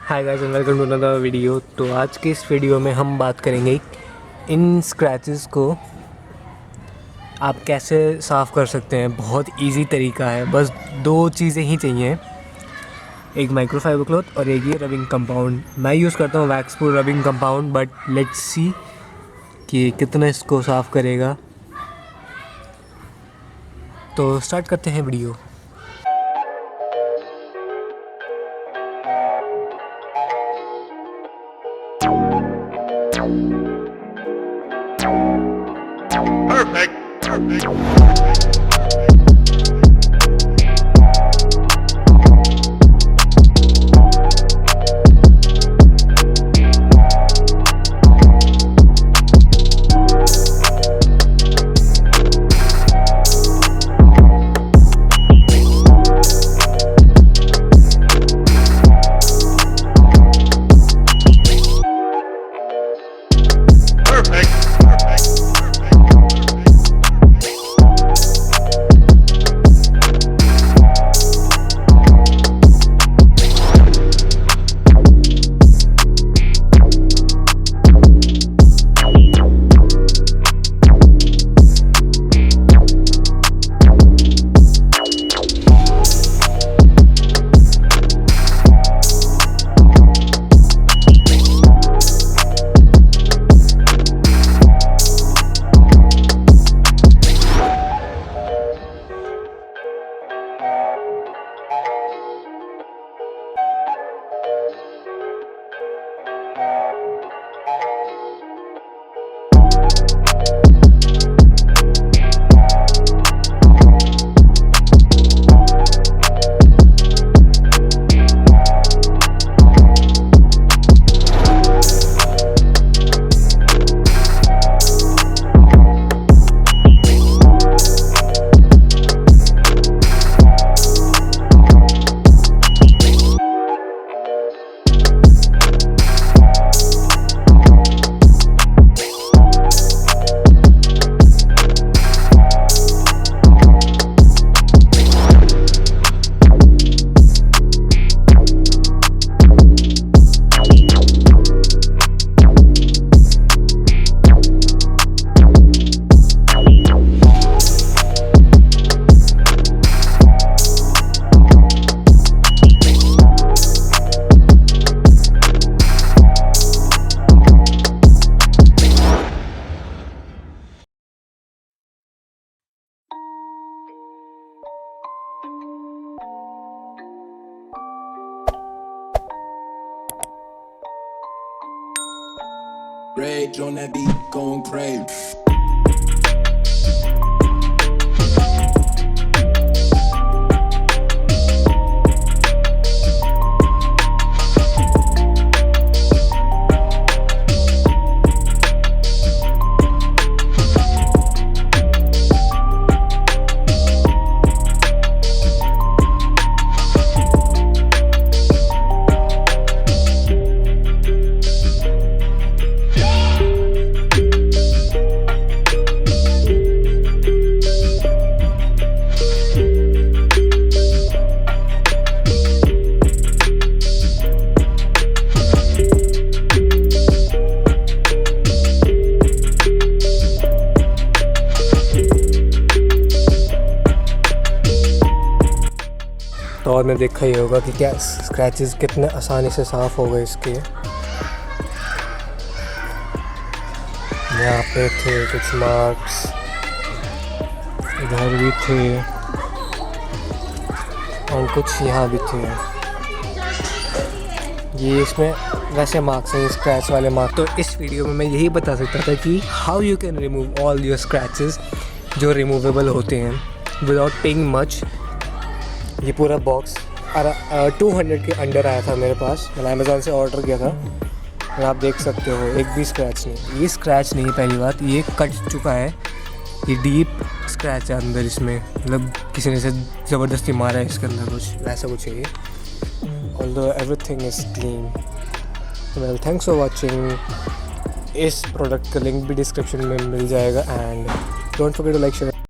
Hi guys and welcome to another video. तो आज के इस वीडियो में हम बात करेंगे इन स्क्रैचेस को आप कैसे साफ़ कर सकते हैं। बहुत इजी तरीका है, बस दो चीज़ें ही चाहिए, एक माइक्रोफाइबर क्लॉथ और एक ये रबिंग कंपाउंड। मैं यूज़ करता हूँ wax proof rubbing compound, but let's see कि कितना इसको साफ़ करेगा। तो स्टार्ट करते हैं video. Rage on that beat, going crazy. तो और मैं देखा ही होगा कि क्या स्क्रैचेस कितने आसानी से साफ़ हो गए इसके। यहाँ पे थे कुछ मार्क्स, इधर भी थे और कुछ यहाँ भी थे। ये इसमें वैसे मार्क्स हैं, स्क्रैच वाले मार्क्स। तो इस वीडियो में मैं यही बता सकता था कि how you can remove all your scratches जो रिमूवेबल होते हैं विदाउट पेइंग मच। ये पूरा बॉक्स 200 के अंडर आया था मेरे पास। मैंने अमेज़ॉन से ऑर्डर किया था और आप देख सकते हो एक भी स्क्रैच नहीं। ये स्क्रैच नहीं है, पहली बात ये कट चुका है, ये डीप स्क्रैच है अंदर इसमें, मतलब किसी ने से ज़बरदस्ती मारा है इसके अंदर, कुछ वैसा कुछ है ये। Although everything is clean. Well, thanks for watching. इस प्रोडक्ट का लिंक भी डिस्क्रिप्शन में मिल जाएगा and don't forget to like share.